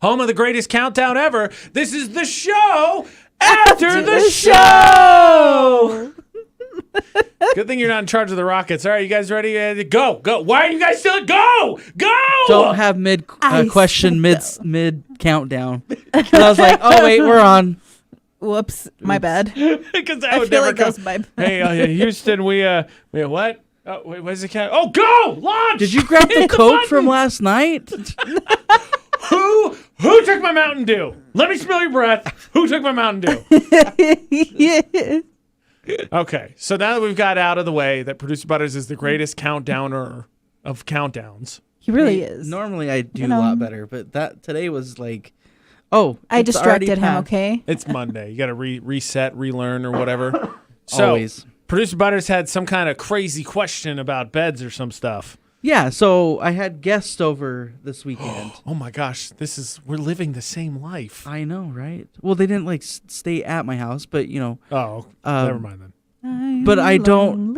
home of the greatest countdown ever. This is the show after the show. Good thing you're not in charge of the Rockets. All right, you guys ready? Go. Why are you guys still go? Don't have mid question mid countdown. I was like, oh wait, we're on. Whoops, my bad. Because I would feel never like go. that was my bad. Hey, Houston, we what? Oh, wait, where's the cat? Oh, go! Launch! Did you grab the Coke from last night? Who took my Mountain Dew? Let me smell your breath. Who took my Mountain Dew? Okay, so now that we've got out of the way that Producer Butters is the greatest countdowner of countdowns. He really is. Normally I do a lot better, but that today was like, oh, I distracted him, okay? It's Monday. You got to reset, relearn, or whatever. So, always. Producer Butters had some kind of crazy question about beds or some stuff. Yeah, so I had guests over this weekend. Oh my gosh, we're living the same life. I know, right? Well, they didn't like stay at my house, but you know. Oh, never mind then. But I don't.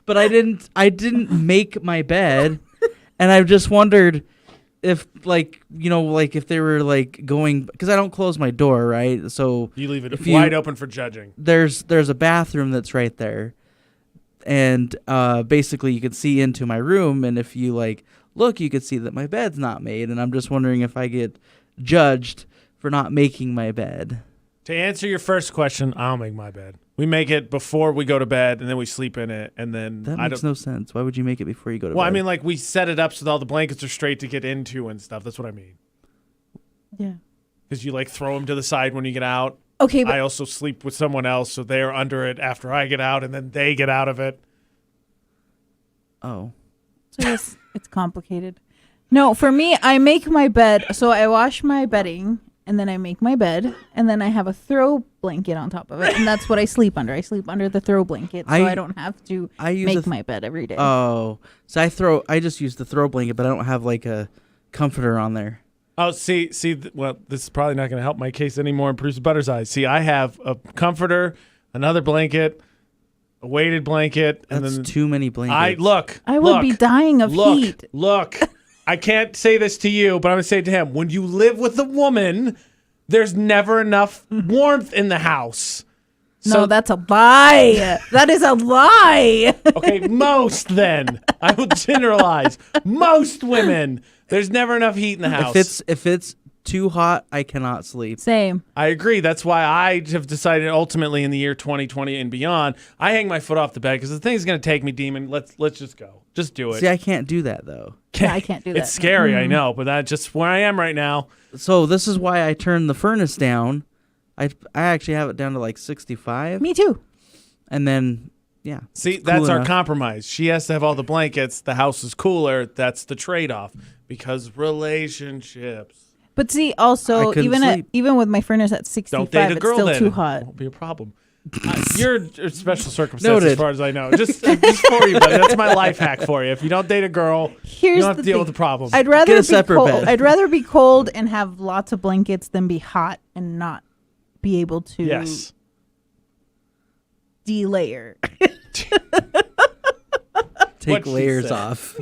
But I didn't make my bed, and I just wondered if if they were like going, because I don't close my door, right? So you leave it wide open for judging. There's a bathroom that's right there. And basically you could see into my room, and if you look, you could see that my bed's not made, and I'm just wondering if I get judged for not making my bed. To answer your first question, I'll make my bed. We make it before we go to bed, and then we sleep in it, and then that makes no sense. Why would you make it before you go to bed? Well, I mean, we set it up so that all the blankets are straight to get into and stuff. That's what I mean. Yeah. Because you throw them to the side when you get out. Okay, but I also sleep with someone else, so they're under it after I get out, and then they get out of it. Oh. So yes, it's complicated. No, for me, I make my bed. So I wash my bedding, and then I make my bed, and then I have a throw blanket on top of it, and that's what I sleep under. I sleep under the throw blanket, so I don't have to make my bed every day. Oh, so I just use the throw blanket, but I don't have a comforter on there. Oh, see, well, this is probably not going to help my case anymore in Producer Butter's eyes. See, I have a comforter, another blanket, a weighted blanket. That's and then too many blankets. I would be dying of heat. Look, I can't say this to you, but I'm going to say it to him. When you live with a woman, there's never enough warmth in the house. No, that's a lie. That is a lie. Okay, most then. I will generalize. Most women, there's never enough heat in the house. If it's too hot, I cannot sleep. Same. I agree. That's why I have decided ultimately in the year 2020 and beyond, I hang my foot off the bed because the thing's going to take me, Demon. Let's just go. Just do it. See, I can't do that though. Yeah, I can't do that. It's scary, I know, but that's just where I am right now. So this is why I turned the furnace down. I actually have it down to 65. Me too. And then, yeah. See, that's cool our enough. compromise. She has to have all the blankets. The house is cooler. That's the trade-off because relationships. But see, also, even with my furnace at 65, Don't date a girl, it's still then. too hot. It won't be a problem. You're a special circumstance Noted. as far as I know. Just for you, buddy. That's my life hack for you. If you don't date a girl, you don't have to deal with the problem. I'd rather Get a be separate cold. bed. I'd rather be cold and have lots of blankets than be hot and not be able to delayer. Take layers off.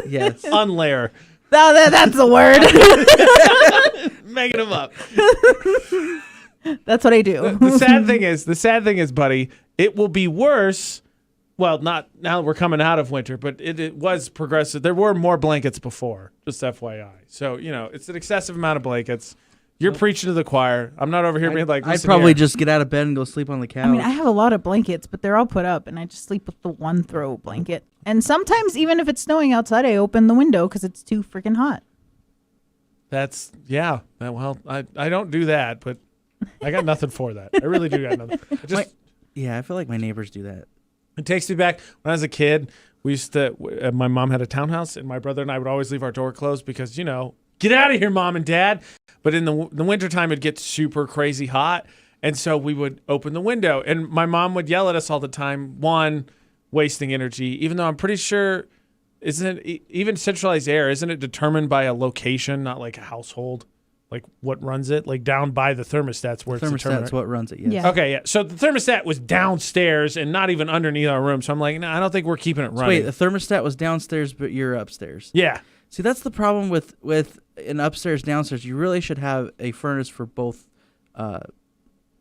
Yes. Unlayer. That's the word. Making them up. That's what I do. The sad thing is, buddy, it will be worse. Well, not now that we're coming out of winter, but it was progressive. There were more blankets before, just FYI. So, it's an excessive amount of blankets. You're preaching to the choir. I'm not over here being like, I'd probably just get out of bed and go sleep on the couch. I mean, I have a lot of blankets, but they're all put up, and I just sleep with the one throw blanket. And sometimes, even if it's snowing outside, I open the window because it's too freaking hot. That's, yeah. Well, I don't do that, but I got nothing for that. I really do got nothing. I feel like my neighbors do that. It takes me back when I was a kid. We used to. My mom had a townhouse, and my brother and I would always leave our door closed because get out of here, Mom and Dad. But in the wintertime, it'd get super crazy hot, and so we would open the window, and my mom would yell at us all the time. One, wasting energy, even though I'm pretty sure, isn't it even centralized air? Isn't it determined by a location, not like a household? Like what runs it? Like down by the thermostats where it's determined. Thermostat's what runs it, yes. Yeah. Okay, yeah. So the thermostat was downstairs and not even underneath our room. So I'm like, no, I don't think we're keeping it running. Wait, the thermostat was downstairs, but you're upstairs. Yeah. See, that's the problem with an upstairs downstairs. You really should have a furnace for both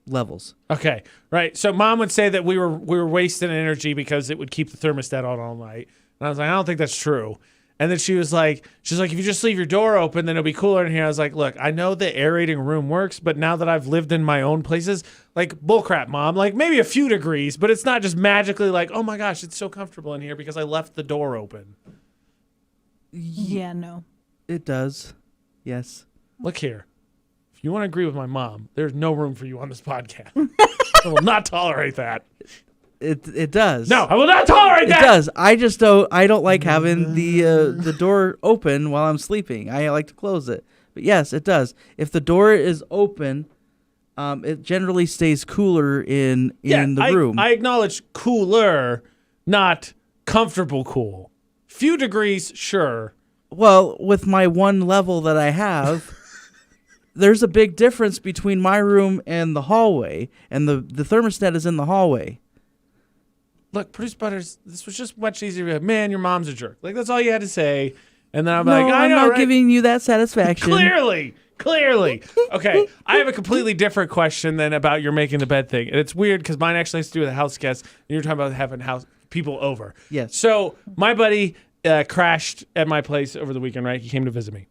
levels. Okay, right. So mom would say that we were wasting energy because it would keep the thermostat on all night, and I was like, I don't think that's true. And then she's like, if you just leave your door open, then it'll be cooler in here. I was like, look, I know the aerating room works, but now that I've lived in my own places, like bullcrap, mom. Like maybe a few degrees, but it's not just magically like, oh my gosh, it's so comfortable in here because I left the door open. Yeah, no. It does. Yes. Look here. If you want to agree with my mom, there's no room for you on this podcast. I will not tolerate that. It does. No, I will not tolerate that. It does. I don't like having the door open while I'm sleeping. I like to close it. But yes, it does. If the door is open, it generally stays cooler in the room. I acknowledge cooler, not comfortable cool. Few degrees, sure. Well, with my one level that I have, there's a big difference between my room and the hallway, and the thermostat is in the hallway. Look, Produce Butters, this was just much easier. Man, your mom's a jerk. Like, that's all you had to say. And then I'm No, like, I I'm know, not right? giving you that satisfaction. Clearly. Okay, I have a completely different question than about your making the bed thing. And it's weird because mine actually has to do with a house guest. And you're talking about having people over. Yes. So my buddy crashed at my place over the weekend, right? He came to visit me.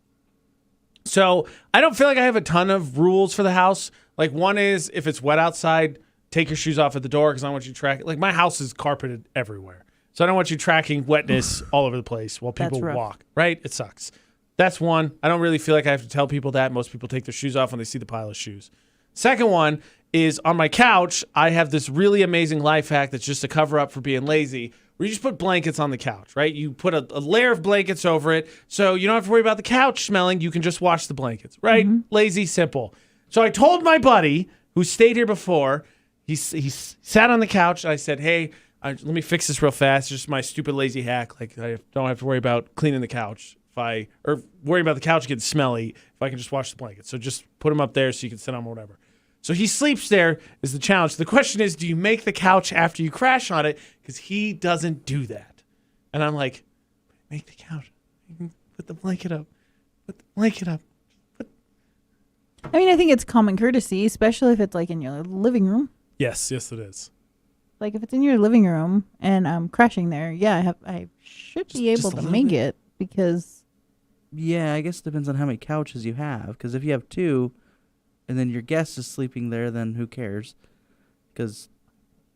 So I don't feel like I have a ton of rules for the house. Like one is if it's wet outside, take your shoes off at the door because I don't want you to track it. Like my house is carpeted everywhere. So I don't want you tracking wetness all over the place while people That's rough. walk, right? It sucks. That's one. I don't really feel like I have to tell people that. Most people take their shoes off when they see the pile of shoes. Second one is on my couch, I have this really amazing life hack that's just a cover up for being lazy, where you just put blankets on the couch, right? You put a layer of blankets over it, so you don't have to worry about the couch smelling. You can just wash the blankets, right? Lazy, simple. So I told my buddy who stayed here before, he sat on the couch, and I said, hey, let me fix this real fast. It's just my stupid lazy hack. Like I don't have to worry about cleaning the couch or worry about the couch getting smelly if I can just wash the blankets. So just put them up there so you can sit on them or whatever. So he sleeps there is the challenge. The question is, do you make the couch after you crash on it? Because he doesn't do that. And I'm like, make the couch. Put the blanket up. Put the blanket up. I mean, I think it's common courtesy, especially if it's like in your living room. Yes, it is. Like if it's in your living room and I'm crashing there, yeah, I should be Just able a to little make bit. it because Yeah, I guess it depends on how many couches you have. Because if you have two, and then your guest is sleeping there, then who cares? Because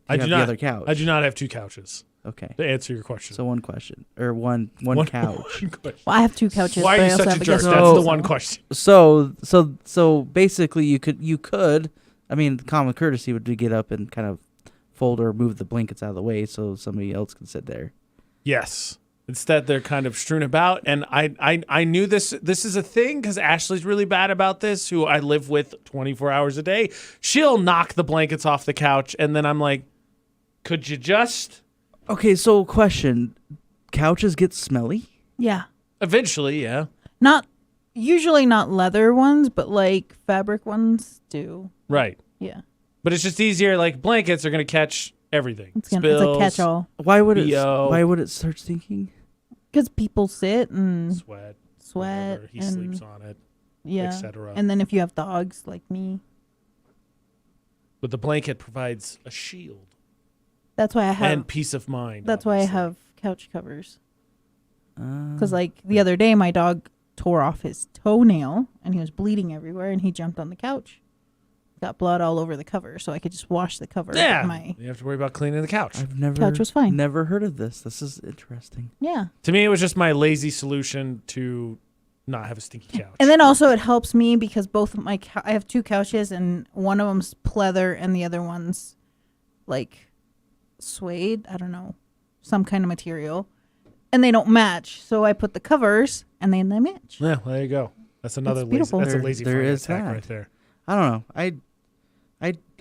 I do the not. other couch. I do not have two couches. Okay, To answer your question. so one question or one couch. One question. well, I have two couches. Why but are I you also such have a jerk? guest That's room, the So- one question. So basically, you could. I mean, common courtesy would be get up and kind of fold or move the blankets out of the way so somebody else can sit there. Yes. Instead, they're kind of strewn about. And I knew this is a thing because Ashley's really bad about this, who I live with 24 hours a day. She'll knock the blankets off the couch. And then I'm like, could you just? Okay, so question: couches get smelly? Yeah, Eventually, yeah. usually not leather ones, but like fabric ones do. Right. Yeah, But it's just easier. Like blankets are going to catch everything. it's a Spills, catch-all Why would it? BO. Why would it start stinking? because people sit and Sweat. sweat Whatever. He and sleeps on it, yeah, etc. and then if you have dogs like me, But the blanket provides a shield that's why I have. and peace of mind. That's why I obviously. have couch covers. Because like the other day, my dog tore off his toenail and he was bleeding everywhere, and he jumped on the couch, got blood all over the cover, so I could just wash the cover. Yeah. With my You have to worry about cleaning the couch. I've never couch was fine. Never heard of this. This is interesting. Yeah. To me, it was just my lazy solution to not have a stinky couch. And then also it helps me because both of I have two couches, and one of them's pleather and the other one's like suede. I don't know, some kind of material, and they don't match. So I put the covers, and then they match. Yeah, there you go. That's another It's lazy. beautiful. That's a There- lazy there Friday is attack that. right there. I don't know.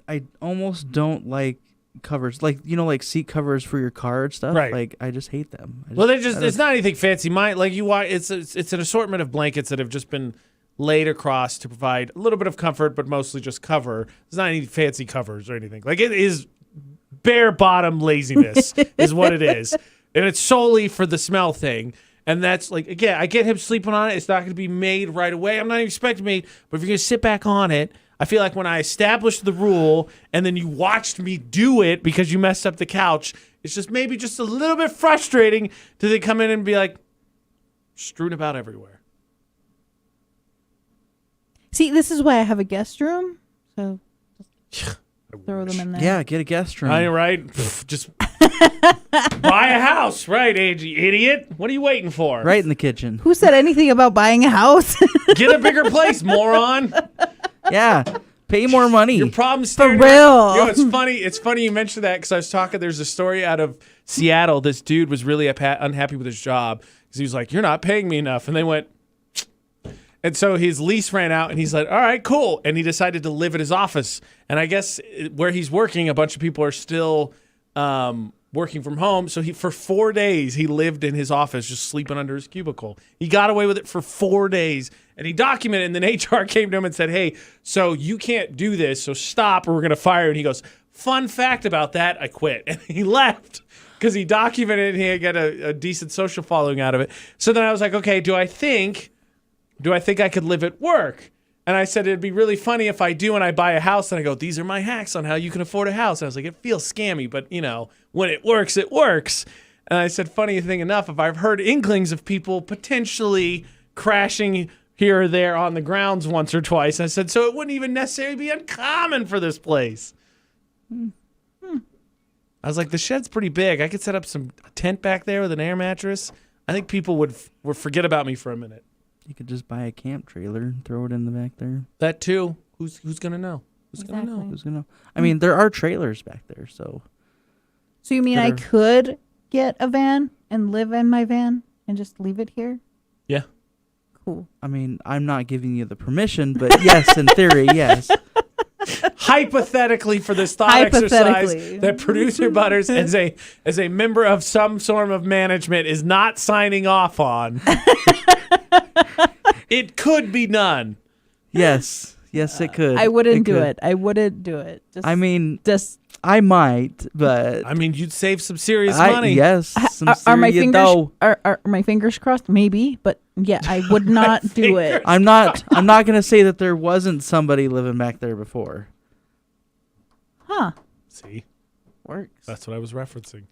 I almost don't like covers, like like seat covers for your car and stuff. Right. Like I just hate them. Well, it's not anything fancy. It's an assortment of blankets that have just been laid across to provide a little bit of comfort, but mostly just cover. There's not any fancy covers or anything. Like it is bare bottom laziness is what it is. And it's solely for the smell thing. And that's like, again, I get him sleeping on it. It's not going to be made right away. I'm not even expecting made, but if you're going to sit back on it, I feel like when I established the rule and then you watched me do it because you messed up the couch, it's just maybe just a little bit frustrating to then come in and be like, strewn about everywhere. See, this is why I have a guest room. So throw wish. them in there. Yeah, get a guest room. I know, right? Just buy a house, right, idiot? What are you waiting for? Right in the kitchen. Who said anything about buying a house? Get a bigger place, moron. Yeah. Pay more money. Your problem's For staring real. You know, it's funny. It's funny you mentioned that because I was talking. There's a story out of Seattle. This dude was really unhappy with his job because he was like, "You're not paying me enough," and they went. And so his lease ran out, and he's like, "All right, cool." And he decided to live at his office. And I guess where he's working, a bunch of people are still working from home. So for 4 days, he lived in his office, just sleeping under his cubicle. He got away with it for 4 days, and he documented. And then HR came to him and said, "Hey, so you can't do this. So stop, or we're gonna fire you." And he goes, "Fun fact about that, I quit." And he left because he documented and he got a decent social following out of it. So then I was like, okay, do I think I could live at work? And I said, it'd be really funny if I do and I buy a house and I go, these are my hacks on how you can afford a house. And I was like, it feels scammy, but when it works, it works. And I said, funny thing enough, if I've heard inklings of people potentially crashing here or there on the grounds once or twice, I said, so it wouldn't even necessarily be uncommon for this place. I was like, the shed's pretty big. I could set up a tent back there with an air mattress. I think people would forget about me for a minute. You could just buy a camp trailer and throw it in the back there. That too. Who's gonna know? Who's gonna know? Who's gonna know? I mean, there are trailers back there, so. So you mean I could get a van and live in my van and just leave it here? Yeah. Cool. I mean, I'm not giving you the permission, but yes, in theory, yes. Hypothetically, for this thought exercise that producer Butters, as a member of some sort of management, is not signing off on, it could be done. Yes, it could. I wouldn't do it. I wouldn't do it. I might, but I mean, you'd save some serious money. Yes. Are my fingers are my fingers crossed? Maybe, but yeah, I would not do it. I'm not gonna say that there wasn't somebody living back there before. Huh. See, Works. that's what I was referencing.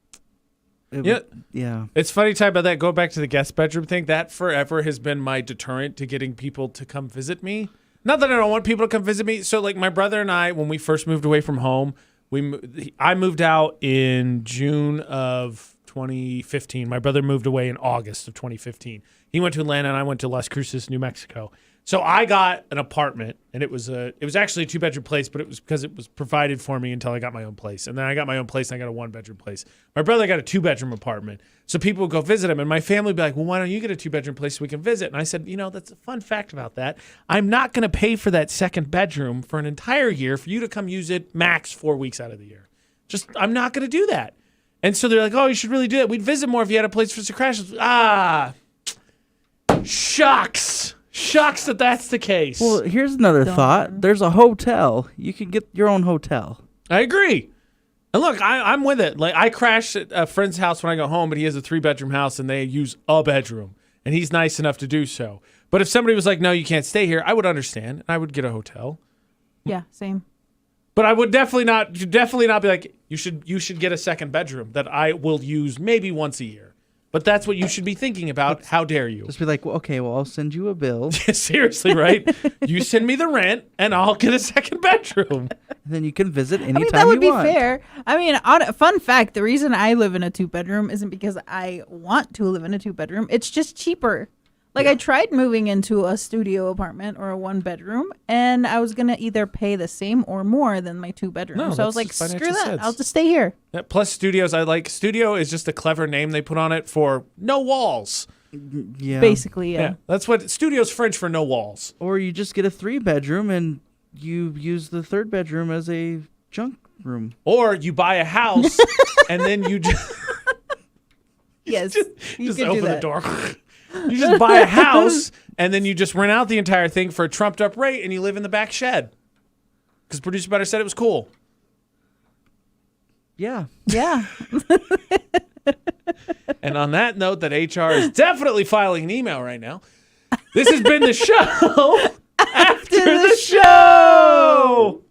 Yeah. It's funny talk about that. Go back to the guest bedroom thing. That forever has been my deterrent to getting people to come visit me. Not that I don't want people to come visit me. So like my brother and I, when we first moved away from home, I moved out in June of 2015. My brother moved away in August of 2015. He went to Atlanta and I went to Las Cruces, New Mexico. So I got an apartment, and it was actually a 2-bedroom place, but it was because it was provided for me until I got my own place. And then I got my own place, and I got a 1-bedroom place. My brother got a 2-bedroom apartment. So people would go visit him, and my family would be like, well, why don't you get a 2-bedroom place so we can visit? And I said, that's a fun fact about that. I'm not going to pay for that second bedroom for an entire year for you to come use it max 4 weeks out of the year. I'm not going to do that. And so they're like, oh, you should really do that. We'd visit more if you had a place for us to crash. Shucks. Shucks that that's the case. Well, here's another thought. There's a hotel. You can get your own hotel. I agree. And look, I'm with it. Like I crash at a friend's house when I go home, but he has a 3-bedroom house and they use a bedroom, and he's nice enough to do so. But if somebody was like, no, you can't stay here, I would understand, and I would get a hotel. Yeah, same. But I would definitely not be like, you should get a second bedroom that I will use maybe once a year. But that's what you should be thinking about. How dare you? Just be like, well, okay, well, I'll send you a bill. Seriously, right? You send me the rent, and I'll get a second bedroom. And then you can visit anytime you want. That would be fair. I mean, fun fact, the reason I live in a 2-bedroom isn't because I want to live in a 2-bedroom. It's just cheaper. Like, I tried moving into a studio apartment or a 1-bedroom, and I was going to either pay the same or more than my 2-bedroom. No, so I was like, screw that. sense. I'll just stay here. Yeah, plus studios, I like. Studio is just a clever name they put on it for no walls. Yeah. Basically, yeah. That's what studio's French for no walls. Or you just get a 3-bedroom and you use the 3rd bedroom as a junk room. Or you buy a house and then you just Yes, you just could open do the that. door. You just buy a house and then you just rent out the entire thing for a trumped up rate and you live in the back shed. Because producer Butter said it was cool. Yeah. Yeah. And on that note, that HR is definitely filing an email right now. This has been the show after the show.